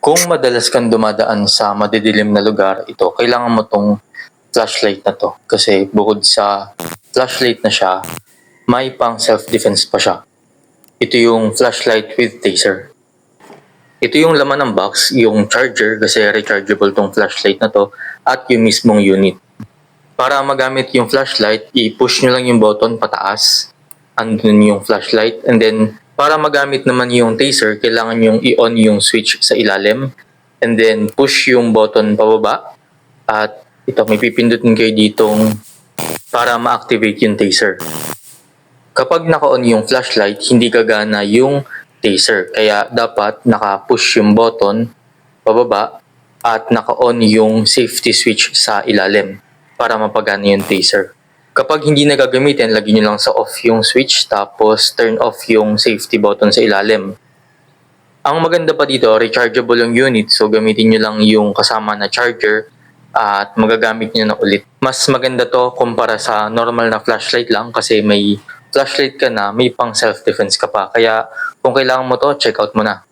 Kung madalas kang dumadaan sa madidilim na lugar, ito, kailangan mo tong flashlight na 'to. Kasi bukod sa flashlight na siya, may pang self-defense pa siya. Ito yung flashlight with taser. Ito yung laman ng box, yung charger kasi rechargeable tong flashlight na 'to at yung mismong unit. Para magamit yung flashlight, i-push nyo lang yung button pataas. Andun yung flashlight. And then, para magamit naman yung taser, kailangan yung i-on yung switch sa ilalim. And then, push yung button pababa. At ito, may pipindutin kayo ditong para ma-activate yung taser. Kapag naka-on yung flashlight, hindi gagana yung taser. Kaya dapat naka-push yung button pababa at naka-on yung safety switch sa ilalim para mapagana yung taser. Kapag hindi na gagamitin, lagyan nyo lang sa off yung switch tapos turn off yung safety button sa ilalim. Ang maganda pa dito, rechargeable yung unit, so gamitin nyo lang yung kasama na charger at magagamit nyo na ulit. Mas maganda to kumpara sa normal na flashlight lang kasi may flashlight ka na, may pang self-defense ka pa. Kaya kung kailangan mo to, check out mo na.